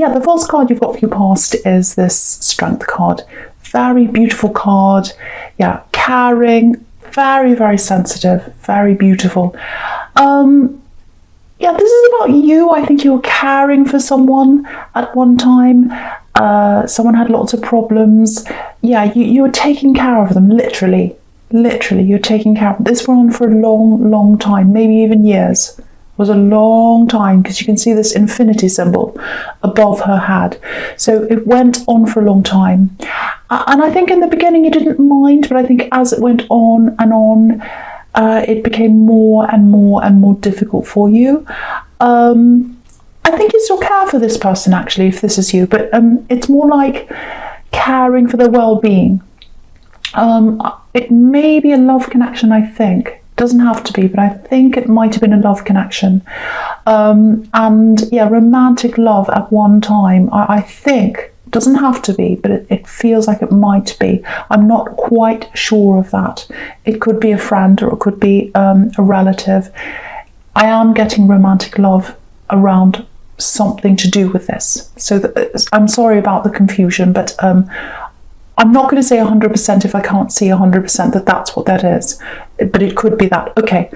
yeah, the false card you've got for your past is this Strength card. Very beautiful card. Yeah, caring, very, very sensitive, very beautiful. Yeah, this is about you. I think you were caring for someone at one time. Someone had lots of problems. Yeah, you were taking care of them, literally. Literally, you're taking care of them. This went on for a long, long time, maybe even years. It was a long time, because you can see this infinity symbol above her head. So it went on for a long time. And I think in the beginning you didn't mind, but I think as it went on and on, it became more and more and more difficult for you. I think you still care for this person, actually, if this is you, but it's more like caring for their well-being. It may be a love connection, I think. It doesn't have to be, but I think it might have been a love connection. And yeah, romantic love at one time, I think. Doesn't have to be, but it feels like it might be. I'm not quite sure of that. It could be a friend, or it could be a relative. I am getting romantic love around something to do with this. So I'm sorry about the confusion, but I'm not going to say 100% if I can't see 100% that that's what that is, but it could be that. Okay.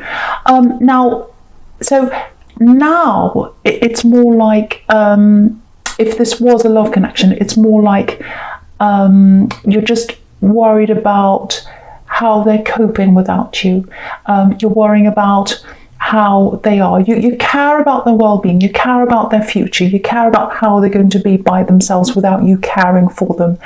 Now it's more like, if this was a love connection, it's more like you're just worried about how they're coping without you. You're worrying about how they are. You care about their well-being, you care about their future, you care about how they're going to be by themselves without you caring for them.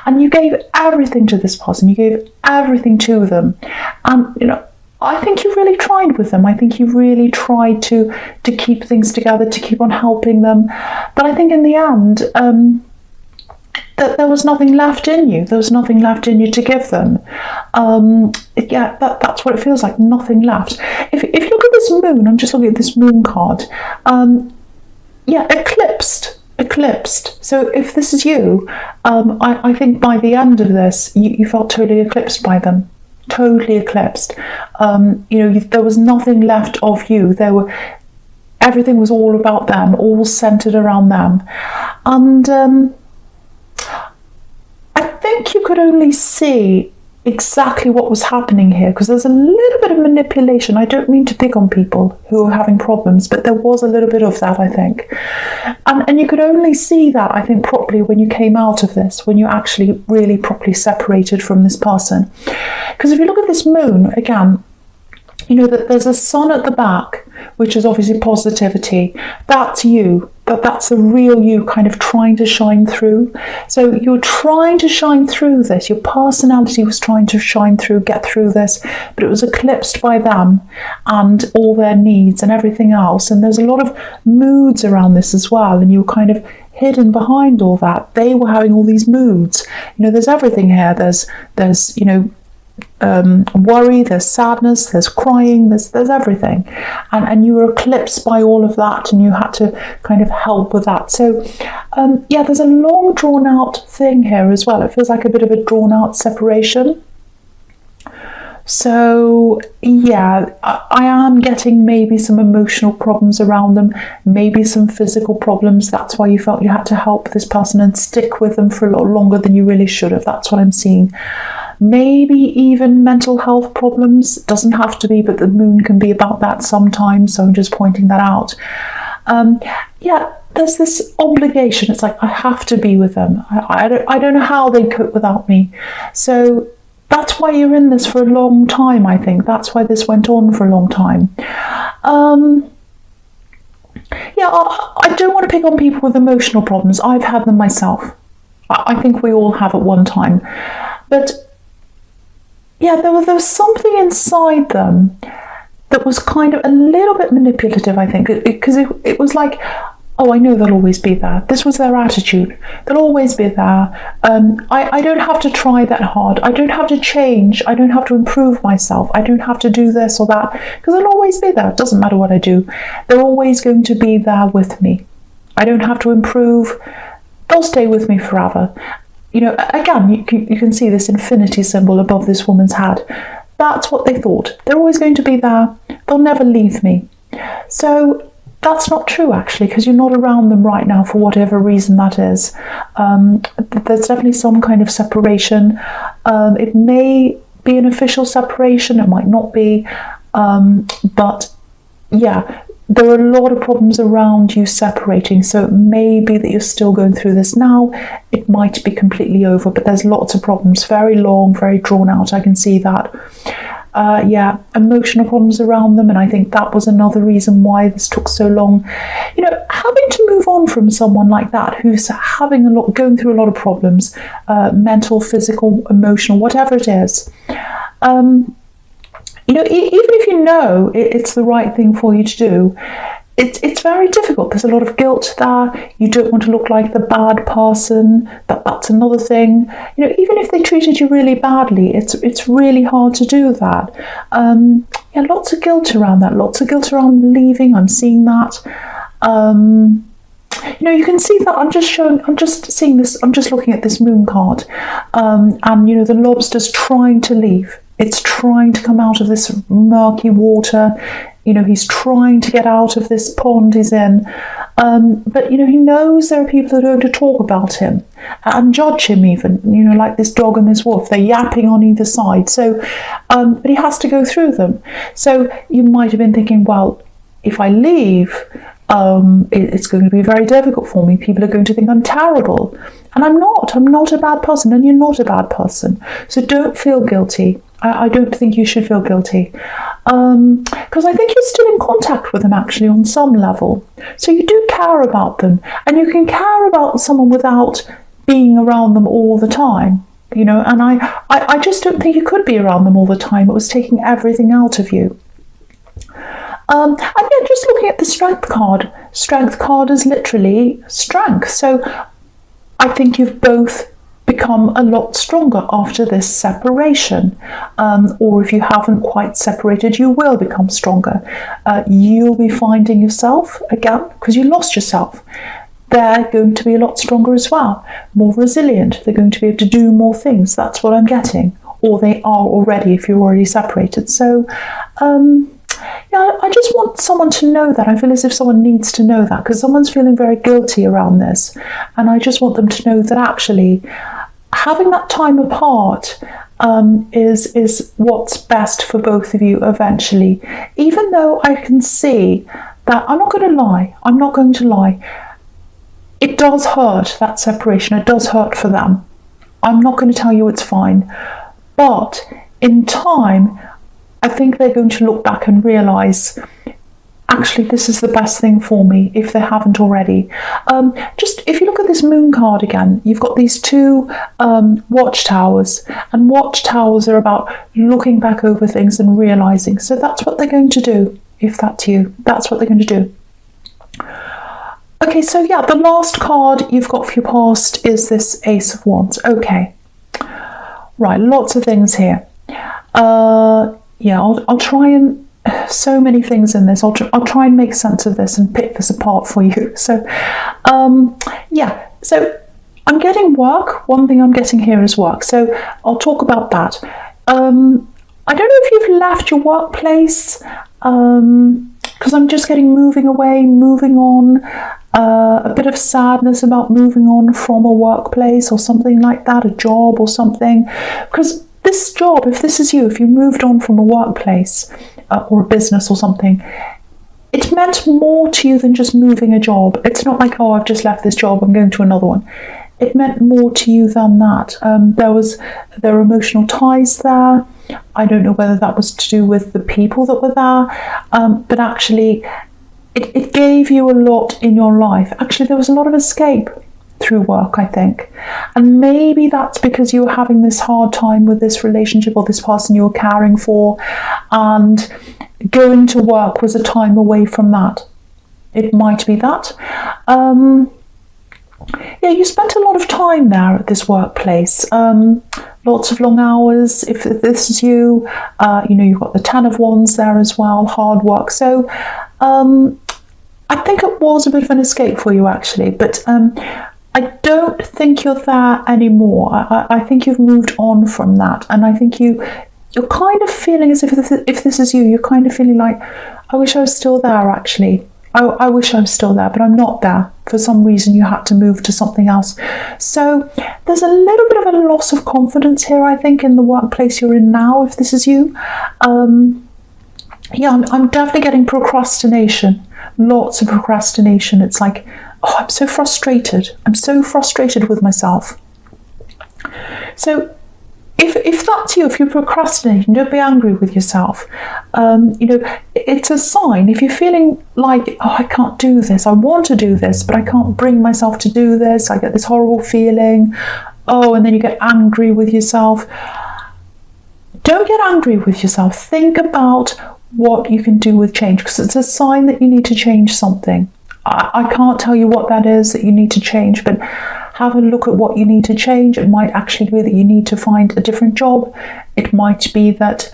And you gave everything to this person, you gave everything to them. And, you know, I think you really tried with them. I think you really tried to keep things together, to keep on helping them. But I think in the end, that there was nothing left in you. There was nothing left in you to give them. Yeah, that's what it feels like, nothing left. If you look at this moon, I'm just looking at this moon card. Yeah, eclipsed. So if this is you, I think by the end of this, you felt totally eclipsed by them. Totally eclipsed. You know, there was nothing left of you. Everything was all about them, all centered around them. And I think you could only see exactly what was happening here, because there's a little bit of manipulation. I don't mean to pick on people who are having problems, but there was a little bit of that, I think. And you could only see that, I think, properly when you came out of this, when you actually really properly separated from this person. Because if you look at this moon, again, you know that there's a sun at the back, which is obviously positivity. That's you. That's the real you kind of trying to shine through. So you're trying to shine through this. Your personality was trying to shine through, get through this, but it was eclipsed by them and all their needs and everything else. And there's a lot of moods around this as well. And you were kind of hidden behind all that. They were having all these moods. You know, there's everything here. There's you know, worry, there's sadness, there's crying, there's everything, and you were eclipsed by all of that, and you had to kind of help with that. So yeah, there's a long drawn out thing here as well. It feels like a bit of a drawn out separation. So yeah, I am getting maybe some emotional problems around them, maybe some physical problems. That's why you felt you had to help this person and stick with them for a lot longer than you really should have. That's what I'm seeing. Maybe even mental health problems. Doesn't have to be, but the moon can be about that sometimes, so I'm just pointing that out. Yeah, there's this obligation. It's like, I have to be with them. I don't know how they cope without me. So that's why you're in this for a long time, I think. That's why this went on for a long time. Yeah, I don't want to pick on people with emotional problems. I've had them myself. I think we all have at one time. But yeah, there was something inside them that was kind of a little bit manipulative, I think, because it was like, oh, I know they'll always be there. This was their attitude. They'll always be there. I don't have to try that hard. I don't have to change. I don't have to improve myself. I don't have to do this or that, because they'll always be there. It doesn't matter what I do. They're always going to be there with me. I don't have to improve. They'll stay with me forever. You know, again, you can see this infinity symbol above this woman's head. That's what they thought. They're always going to be there. They'll never leave me. So That's not true, actually, because you're not around them right now for whatever reason that is. There's definitely some kind of separation. It may be an official separation, it might not be, but yeah, there are a lot of problems around you separating, so it may be that you're still going through this now. It might be completely over, but there's lots of problems, very long, very drawn out. I can see that. Yeah, emotional problems around them, and I think that was another reason why this took so long. You know, having to move on from someone like that who's going through a lot of problems, mental, physical, emotional, whatever it is. You know, even if you know it's the right thing for you to do, it's very difficult. There's a lot of guilt there. You don't want to look like the bad person. That's another thing. You know, even if they treated you really badly, it's really hard to do that. Yeah, lots of guilt around that. Lots of guilt around leaving. I'm seeing that. You know, you can see that I'm just seeing this. I'm just looking at this moon card, and you know, the lobster's trying to leave. It's trying to come out of this murky water. You know, he's trying to get out of this pond he's in. But, you know, he knows there are people that are going to talk about him and judge him even, you know, like this dog and this wolf. They're yapping on either side. So, but he has to go through them. So you might have been thinking, well, if I leave, it's going to be very difficult for me. People are going to think I'm terrible. And I'm not. I'm not a bad person, and you're not a bad person. So don't feel guilty. I don't think you should feel guilty, because I think you're still in contact with them actually on some level. So you do care about them, and you can care about someone without being around them all the time. You know, and I just don't think you could be around them all the time. It was taking everything out of you. And yeah, just looking at the strength card is literally strength. So I think you've both become a lot stronger after this separation, or if you haven't quite separated, you will become stronger. You'll be finding yourself again, because you lost yourself. They're going to be a lot stronger as well, more resilient. They're going to be able to do more things. That's what I'm getting, or they are already if you're already separated. So yeah, I just want someone to know that. I feel as if someone needs to know that, because someone's feeling very guilty around this, and I just want them to know that actually having that time apart is what's best for both of you eventually. Even though I can see that, I'm not going to lie, it does hurt, that separation. It does hurt for them. I'm not going to tell you it's fine, but in time I think they're going to look back and realise, actually, this is the best thing for me, if they haven't already. Just if you look at this moon card again, you've got these two watchtowers, and watchtowers are about looking back over things and realising. So that's what they're going to do, if that's you. That's what they're going to do. Okay, so yeah, the last card you've got for your past is this Ace of Wands. Okay. Right, lots of things here. Yeah, I'll try and, so many things in this. I'll try and make sense of this and pick this apart for you. So, yeah, so I'm getting work. One thing I'm getting here is work. So I'll talk about that. I don't know if you've left your workplace, because I'm just getting moving away, moving on, a bit of sadness about moving on from a workplace or something like that, a job or something, because this job, if this is you, if you moved on from a workplace or a business or something, it meant more to you than just moving a job. It's not like, oh, I've just left this job, I'm going to another one. It meant more to you than that. There were emotional ties there. I don't know whether that was to do with the people that were there, but actually it gave you a lot in your life. Actually, there was a lot of escape through work, I think. And maybe that's because you were having this hard time with this relationship or this person you were caring for, and going to work was a time away from that. It might be that. Yeah, you spent a lot of time there at this workplace. Lots of long hours. If this is you, you know, you've got the Ten of Wands there as well, hard work. So I think it was a bit of an escape for you, actually, but I don't think you're there anymore. I think you've moved on from that, and I think you're kind of feeling as if this is you, you're kind of feeling like, I wish I was still there, actually. I wish I was still there, but I'm not there. For some reason, you had to move to something else. So there's a little bit of a loss of confidence here, I think, in the workplace you're in now, if this is you. Yeah, I'm definitely getting procrastination. Lots of procrastination. It's like, oh, I'm so frustrated. I'm so frustrated with myself. So if that's you, if you're procrastinating, don't be angry with yourself. It's a sign. If you're feeling like, oh, I can't do this, I want to do this, but I can't bring myself to do this, I get this horrible feeling, oh, and then you get angry with yourself. Don't get angry with yourself. Think about what you can do with change, because it's a sign that you need to change something. I can't tell you what that is that you need to change, but have a look at what you need to change. It might actually be that you need to find a different job. It might be that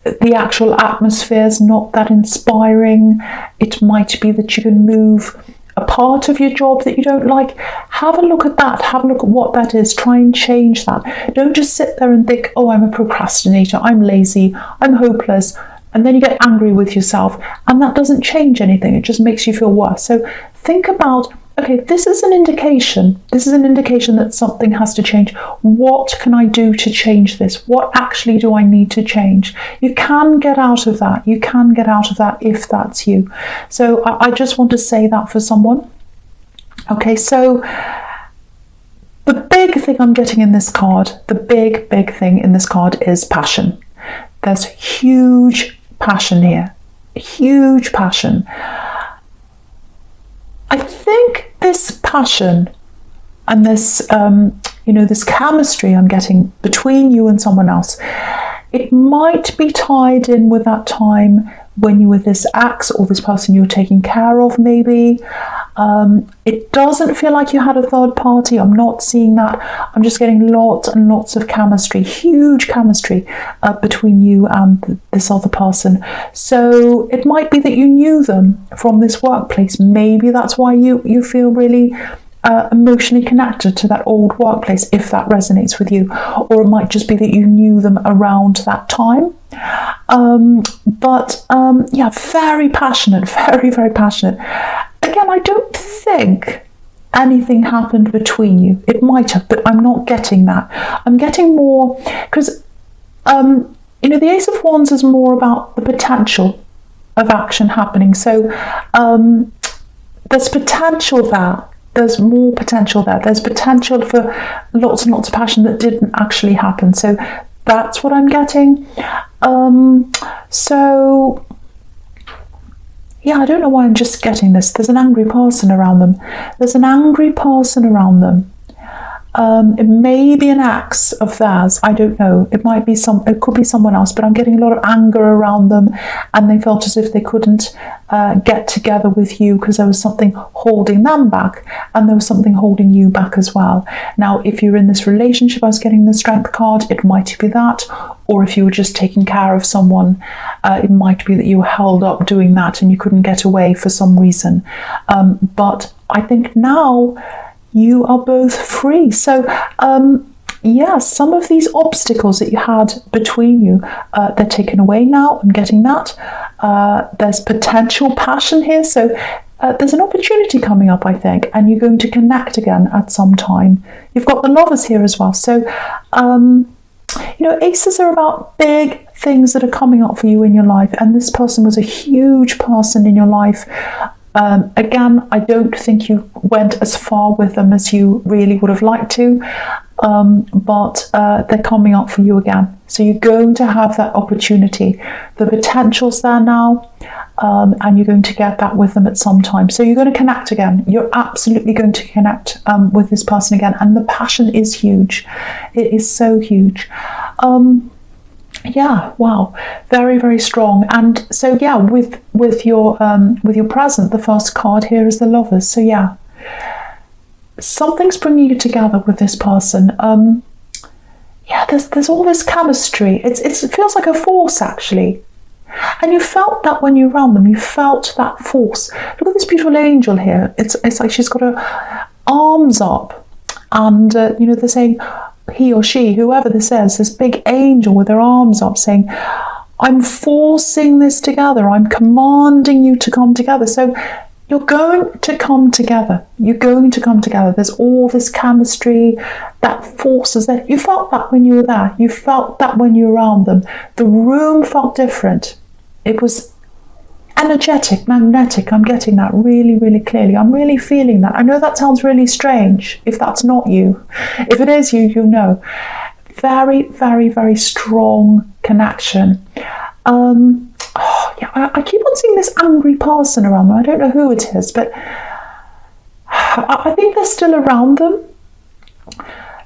the actual atmosphere is not that inspiring. It might be that you can move a part of your job that you don't like. Have a look at that. Have a look at what that is. Try and change that. Don't just sit there and think, oh, I'm a procrastinator, I'm lazy, I'm hopeless. And then you get angry with yourself, and that doesn't change anything. It just makes you feel worse. So think about, okay, this is an indication. This is an indication that something has to change. What can I do to change this? What actually do I need to change? You can get out of that. You can get out of that if that's you. So I just want to say that for someone. Okay, so the big thing I'm getting in this card, the big thing in this card is passion. There's huge passion here, huge passion. I think this passion and this, this chemistry I'm getting between you and someone else, it might be tied in with that time when you were this ex or this person you were taking care of, maybe. It doesn't feel like you had a third party. I'm not seeing that. I'm just getting lots and lots of chemistry, huge chemistry between you and this other person. So it might be that you knew them from this workplace. Maybe that's why you feel really emotionally connected to that old workplace, if that resonates with you. Or it might just be that you knew them around that time. Yeah, very passionate, very passionate. Again, I don't think anything happened between you. It might have, but I'm not getting that. I'm getting more, because the Ace of Wands is more about the potential of action happening. So there's potential there. There's more potential there. There's potential for lots and lots of passion that didn't actually happen. So that's what I'm getting. Yeah, I don't know why I'm just getting this. There's an angry person around them. There's an angry person around them. It may be an ex of theirs. I don't know. It could be someone else, but I'm getting a lot of anger around them, and they felt as if they couldn't get together with you because there was something holding them back, and there was something holding you back as well. Now, if you're in this relationship, I was getting the Strength card, it might be that, or if you were just taking care of someone, it might be that you were held up doing that and you couldn't get away for some reason. But I think now you are both free. So some of these obstacles that you had between you, they're taken away now. I'm getting that. There's potential passion here. So there's an opportunity coming up, I think, and you're going to connect again at some time. You've got the Lovers here as well. So, aces are about big things that are coming up for you in your life. And this person was a huge person in your life. Again, I don't think you went as far with them as you really would have liked to, but they're coming up for you again. So you're going to have that opportunity. The potential's there now, and you're going to get that with them at some time. So you're going to connect again. You're absolutely going to connect with this person again. And the passion is huge. It is so huge. Yeah, wow, very, very strong. And so yeah, with your present, the first card here is the Lovers. So yeah, something's bringing you together with this person. Yeah, there's all this chemistry. It feels like a force, actually. And you felt that when you're around them. You felt that force. Look at this beautiful angel here. It's like she's got her arms up, and they're saying, he or she, whoever this is, this big angel with their arms up saying, I'm forcing this together. I'm commanding you to come together. So you're going to come together. You're going to come together. There's all this chemistry, that forces that. You felt that when you were there. You felt that when you were around them. The room felt different. It was energetic, magnetic. I'm getting that really, really clearly. I'm really feeling that. I know that sounds really strange if that's not you. If it is you, you know. Very, very, very strong connection. I keep on seeing this angry person around them. I don't know who it is, but I think they're still around them.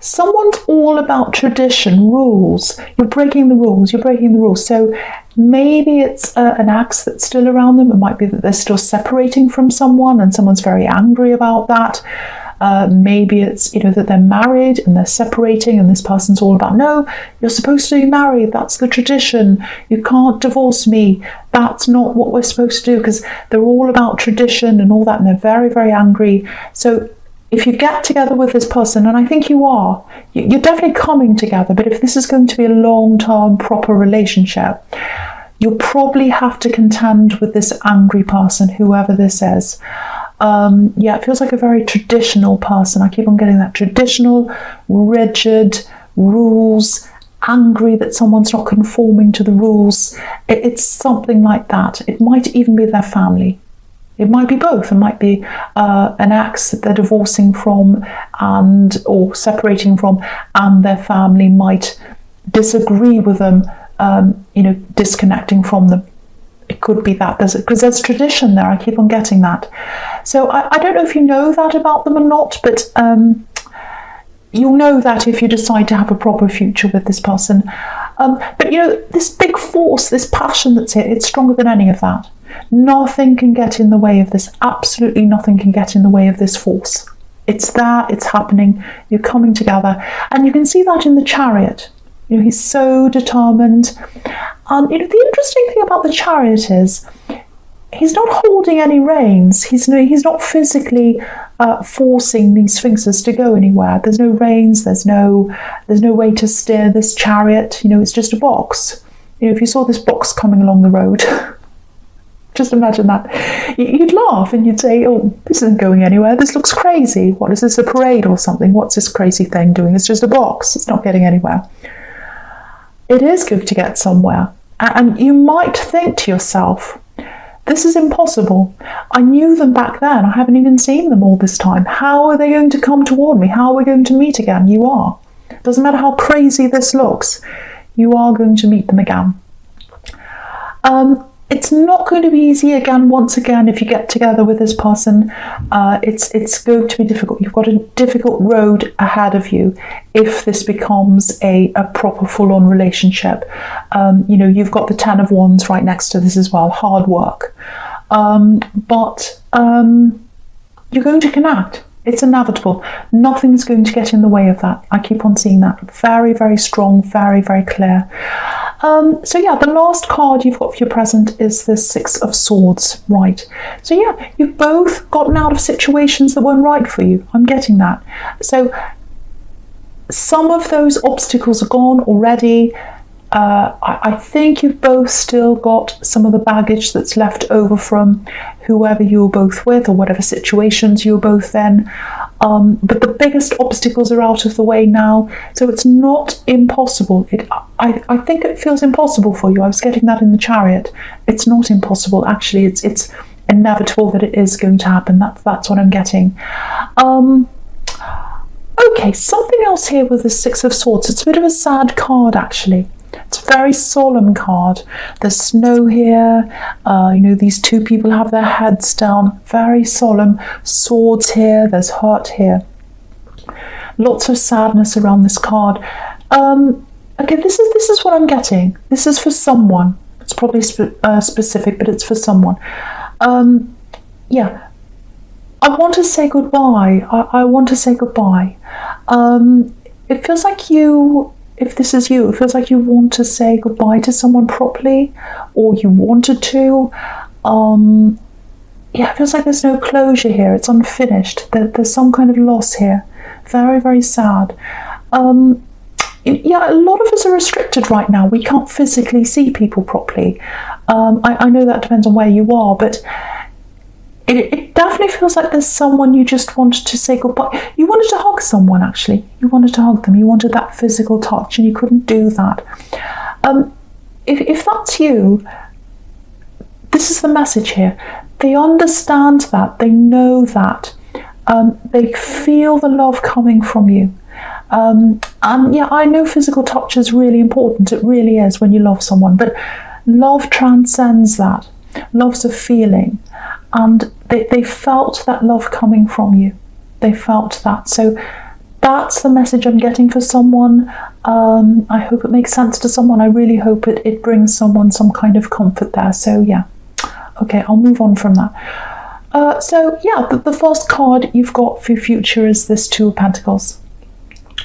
Someone's all about tradition, rules. You're breaking the rules. You're breaking the rules. So maybe it's an ex that's still around them. It might be that they're still separating from someone and someone's very angry about that. Maybe it's, that they're married and they're separating and this person's all about, no, you're supposed to be married. That's the tradition. You can't divorce me. That's not what we're supposed to do, because they're all about tradition and all that. And they're very, very angry. So if you get together with this person, and I think you are, you're definitely coming together. But if this is going to be a long-term, proper relationship, you'll probably have to contend with this angry person, whoever this is. It feels like a very traditional person. I keep on getting that traditional, rigid, rules, angry that someone's not conforming to the rules. It's something like that. It might even be their family. It might be both. It might be an ex that they're divorcing from or separating from, and their family might disagree with them, disconnecting from them. It could be that, because there's tradition there. I keep on getting that. So I don't know if you know that about them or not, but you'll know that if you decide to have a proper future with this person. But this big force, this passion that's here, it's stronger than any of that. Nothing can get in the way of this. Absolutely nothing can get in the way of this force. It's there, it's happening, you're coming together. And you can see that in the Chariot. He's so determined. And the interesting thing about the Chariot is he's not holding any reins. He's not physically forcing these sphinxes to go anywhere. There's no reins. There's no way to steer this chariot. It's just a box. If you saw this box coming along the road, just imagine that. You'd laugh and you'd say, "Oh, this isn't going anywhere. This looks crazy. What is this, a parade or something? What's this crazy thing doing? It's just a box. It's not getting anywhere." It is going to get somewhere. And you might think to yourself, this is impossible. I knew them back then. I haven't even seen them all this time. How are they going to come toward me? How are we going to meet again? You are. Doesn't matter how crazy this looks. You are going to meet them again. It's not going to be easy once again, if you get together with this person. It's going to be difficult. You've got a difficult road ahead of you if this becomes a proper full-on relationship. You've got the 10 of Wands right next to this as well. Hard work. But you're going to connect. It's inevitable. Nothing's going to get in the way of that. I keep on seeing that. Very, very strong, very, very clear. The last card you've got for your present is the Six of Swords, right? So you've both gotten out of situations that weren't right for you. I'm getting that. So some of those obstacles are gone already. I think you've both still got some of the baggage that's left over from whoever you were both with or whatever situations you were both in. But the biggest obstacles are out of the way now, so it's not impossible. I think it feels impossible for you. I was getting that in the Chariot. It's not impossible, actually. It's inevitable that it is going to happen. That's what I'm getting. Okay, something else here with the Six of Swords. It's a bit of a sad card, actually. It's a very solemn card. There's snow here. These two people have their heads down. Very solemn. Swords here. There's hurt here. Lots of sadness around this card. Okay, this is what I'm getting. This is for someone. It's probably specific, but it's for someone. I want to say goodbye. I want to say goodbye. It feels like you... If this is you, it feels like you want to say goodbye to someone properly, or you wanted to. It feels like there's no closure here. It's unfinished. There's some kind of loss here. Very, very sad. A lot of us are restricted right now. We can't physically see people properly. I know that depends on where you are, but it definitely feels like there's someone you just wanted to say goodbye. You wanted to hug someone, actually. You wanted to hug them. You wanted that physical touch, and you couldn't do that. If that's you, this is the message here. They understand that. They know that. They feel the love coming from you. And yeah, I know physical touch is really important. It really is when you love someone. But love transcends that. Love's a feeling. And they felt that love coming from you. They felt that. So that's the message I'm getting for someone. I hope it makes sense to someone. I really hope it brings someone some kind of comfort there. So yeah. Okay, I'll move on from that. So yeah, the first card you've got for your future is this Two of Pentacles.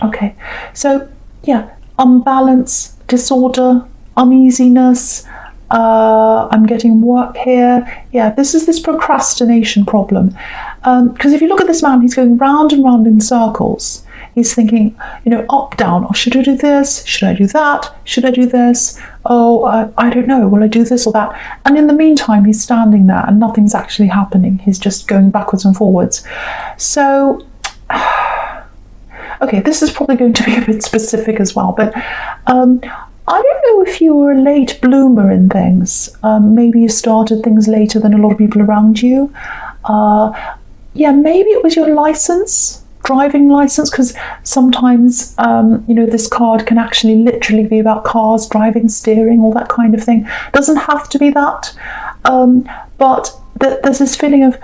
Okay, so yeah, unbalance, disorder, uneasiness. I'm getting work here. Yeah, this is this procrastination problem. Because if you look at this man, he's going round and round in circles. He's thinking, up, down. Oh, should I do this? Should I do that? Should I do this? Oh, I don't know. Will I do this or that? And in the meantime, he's standing there and nothing's actually happening. He's just going backwards and forwards. So, okay, this is probably going to be a bit specific as well, but I don't know if you were a late bloomer in things. Maybe you started things later than a lot of people around you. Yeah, maybe it was your license. Driving license, because sometimes this card can actually literally be about cars, driving, steering, all that kind of thing. Doesn't have to be that, but there's this feeling of,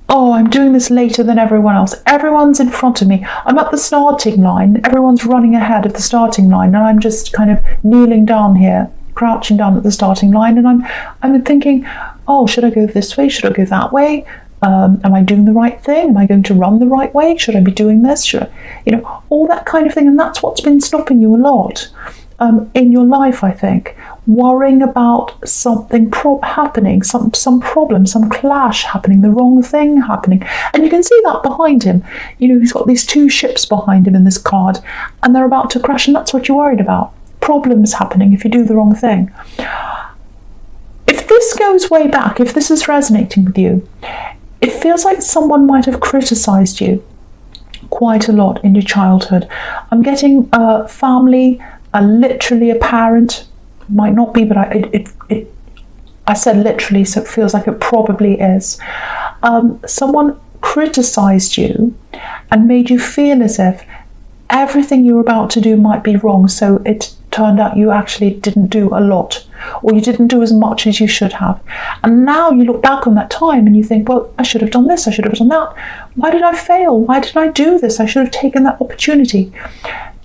oh, I'm doing this later than everyone else. Everyone's in front of me. I'm at the starting line. Everyone's running ahead of the starting line, and I'm just kind of kneeling down here, crouching down at the starting line, and I'm thinking, oh, should I go this way? Should I go that way? Am I doing the right thing? Am I going to run the right way? Should I be doing this? Should I, all that kind of thing. And that's what's been stopping you a lot in your life, I think. Worrying about something happening, some problem, some clash happening, the wrong thing happening. And you can see that behind him. He's got these two ships behind him in this card, and they're about to crash, and that's what you're worried about. Problems happening if you do the wrong thing. If this goes way back, if this is resonating with you, it feels like someone might have criticized you quite a lot in your childhood. I'm getting a family, literally a parent, might not be, but I said literally, so it feels like it probably is. Someone criticized you and made you feel as if everything you were about to do might be wrong, so it turned out you actually didn't do a lot, or you didn't do as much as you should have. And now you look back on that time and you think, well, I should have done this, I should have done that. Why did I fail? Why did I do this? I should have taken that opportunity.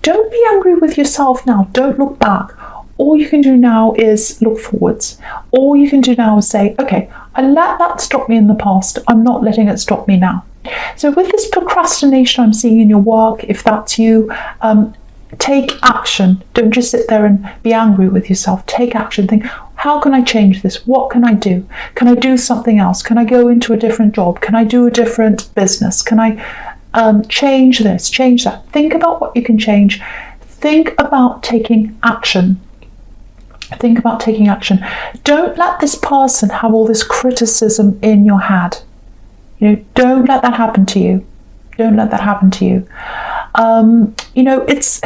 Don't be angry with yourself now. Don't look back. All you can do now is look forwards. All you can do now is say, okay, I let that stop me in the past. I'm not letting it stop me now. So with this procrastination I'm seeing in your work, if that's you, take action. Don't just sit there and be angry with yourself. Take action. Think, how can I change this? What can I do? Can I do something else? Can I go into a different job? Can I do a different business? Can I change this, change that? Think about what you can change. Think about taking action. Think about taking action. Don't let this person have all this criticism in your head. Don't let that happen to you. Don't let that happen to you. It's